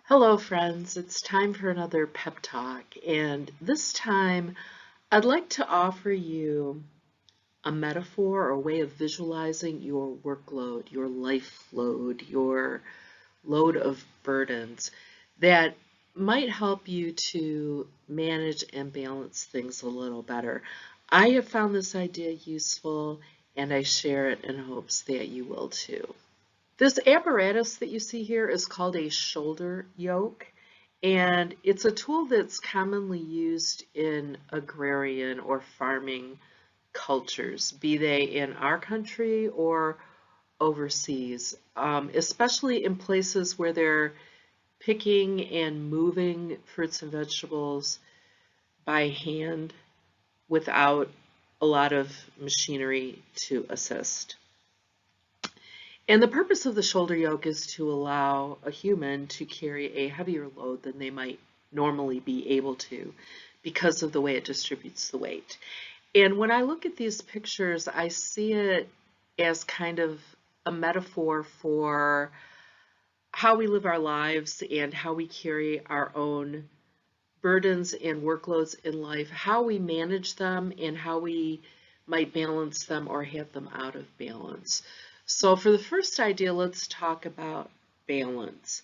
Hello, friends. It's time for another pep talk, and this time I'd like to offer you a metaphor or a way of visualizing your workload, your life load, your load of burdens that might help you to manage and balance things a little better. I have found this idea useful, and I share it in hopes that you will too. This apparatus that you see here is called a shoulder yoke, and it's a tool that's commonly used in agrarian or farming cultures, be they in our country or overseas, especially in places where they're picking and moving fruits and vegetables by hand without a lot of machinery to assist. And the purpose of the shoulder yoke is to allow a human to carry a heavier load than they might normally be able to because of the way it distributes the weight. And when I look at these pictures, I see it as kind of a metaphor for how we live our lives and how we carry our own burdens and workloads in life, how we manage them, and how we might balance them or have them out of balance. So for the first idea, let's talk about balance.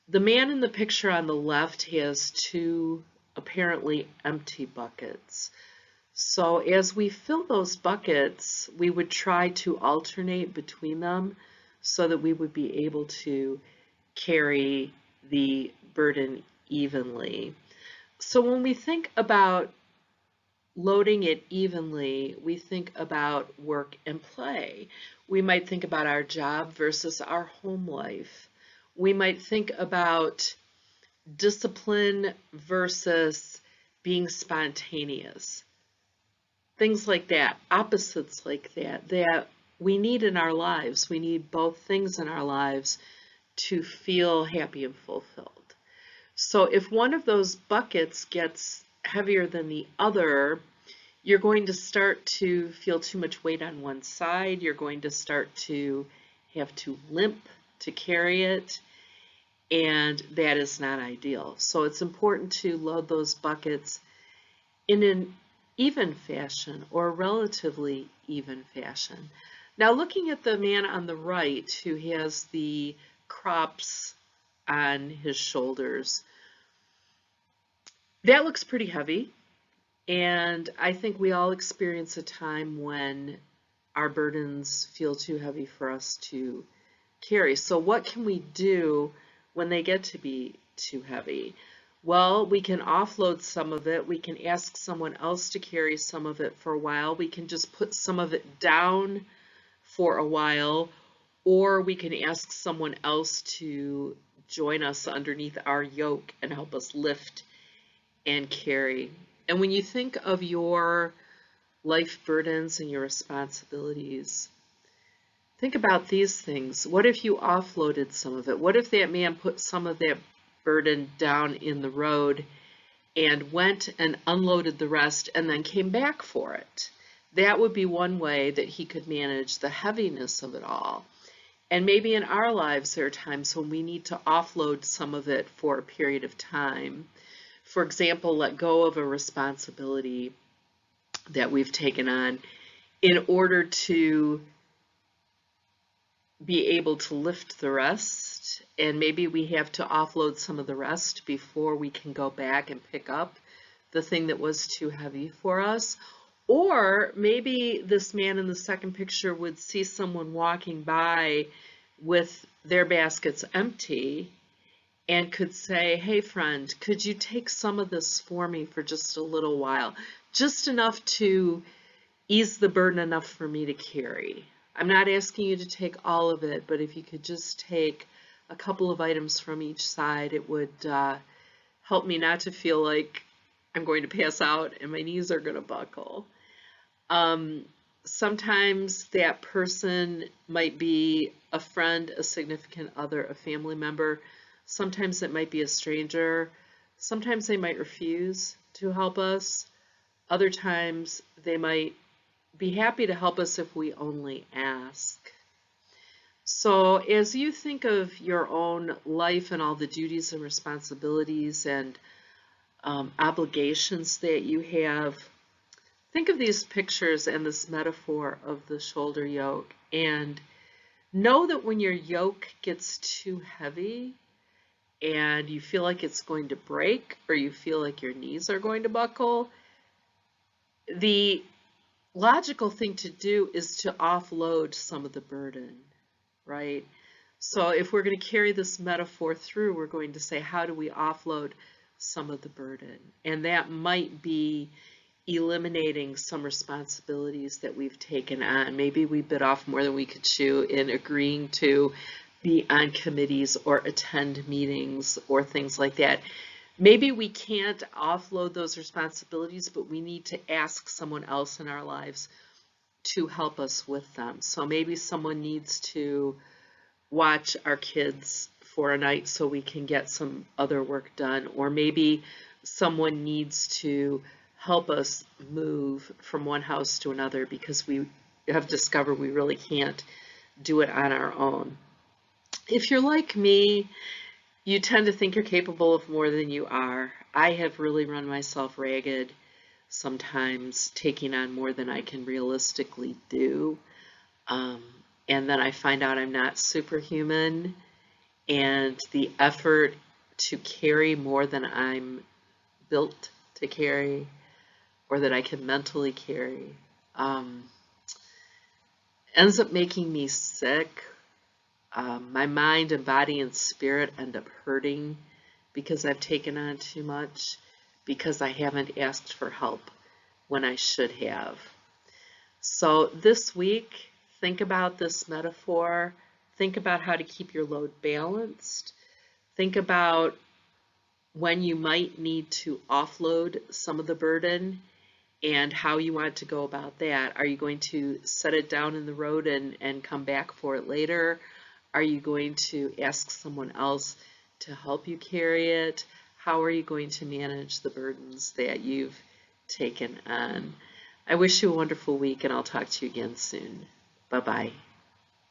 The man in the picture on the left has two apparently empty buckets. So as we fill those buckets, we would try to alternate between them so that we would be able to carry the burden evenly. So when we think about loading it evenly, we think about work and play. We might think about our job versus our home life. We might think about discipline versus being spontaneous. Things like that, opposites like that we need in our lives. We need both things in our lives to feel happy and fulfilled. So if one of those buckets gets heavier than the other, you're going to start to feel too much weight on one side. You're going to start to have to limp to carry it, and that is not ideal. So it's important to load those buckets in an even fashion or relatively even fashion. Now, looking at the man on the right who has the crops on his shoulders, that looks pretty heavy. And I think we all experience a time when our burdens feel too heavy for us to carry. So what can we do when they get to be too heavy? Well, we can offload some of it. We can ask someone else to carry some of it for a while. We can just put some of it down for a while, or we can ask someone else to join us underneath our yoke and help us lift and carry. And when you think of your life burdens and your responsibilities, think about these things. What if you offloaded some of it? What if that man put some of that burden down in the road and went and unloaded the rest and then came back for it? That would be one way that he could manage the heaviness of it all. And maybe in our lives there are times when we need to offload some of it for a period of time. For example, let go of a responsibility that we've taken on in order to be able to lift the rest, and maybe we have to offload some of the rest before we can go back and pick up the thing that was too heavy for us. Or maybe this man in the second picture would see someone walking by with their baskets empty and could say, "Hey friend, could you take some of this for me for just a little while? Just enough to ease the burden enough for me to carry. I'm not asking you to take all of it, but if you could just take a couple of items from each side, it would help me not to feel like I'm going to pass out and my knees are going to buckle." Sometimes that person might be a friend, a significant other, a family member. Sometimes it might be a stranger. Sometimes they might refuse to help us. Other times they might be happy to help us if we only ask. So as you think of your own life and all the duties and responsibilities and obligations that you have, think of these pictures and this metaphor of the shoulder yoke, and know that when your yoke gets too heavy and you feel like it's going to break or you feel like your knees are going to buckle, the logical thing to do is to offload some of the burden, right? So if we're going to carry this metaphor through, we're going to say, how do we offload some of the burden? And that might be eliminating some responsibilities that we've taken on. Maybe we bit off more than we could chew in agreeing to be on committees or attend meetings or things like that. Maybe we can't offload those responsibilities, but we need to ask someone else in our lives to help us with them. So maybe someone needs to watch our kids for a night so we can get some other work done, or maybe someone needs to help us move from one house to another because we have discovered we really can't do it on our own. If you're like me, you tend to think you're capable of more than you are. I have really run myself ragged, sometimes taking on more than I can realistically do. And then I find out I'm not superhuman, and the effort to carry more than I'm built to carry or that I can mentally carry ends up making me sick. My mind and body and spirit end up hurting because I've taken on too much, because I haven't asked for help when I should have. So this week, think about this metaphor. Think about how to keep your load balanced. Think about when you might need to offload some of the burden and how you want to go about that. Are you going to set it down in the road and come back for it later? Are you going to ask someone else to help you carry it? How are you going to manage the burdens that you've taken on? I wish you a wonderful week, and I'll talk to you again soon. Bye-bye.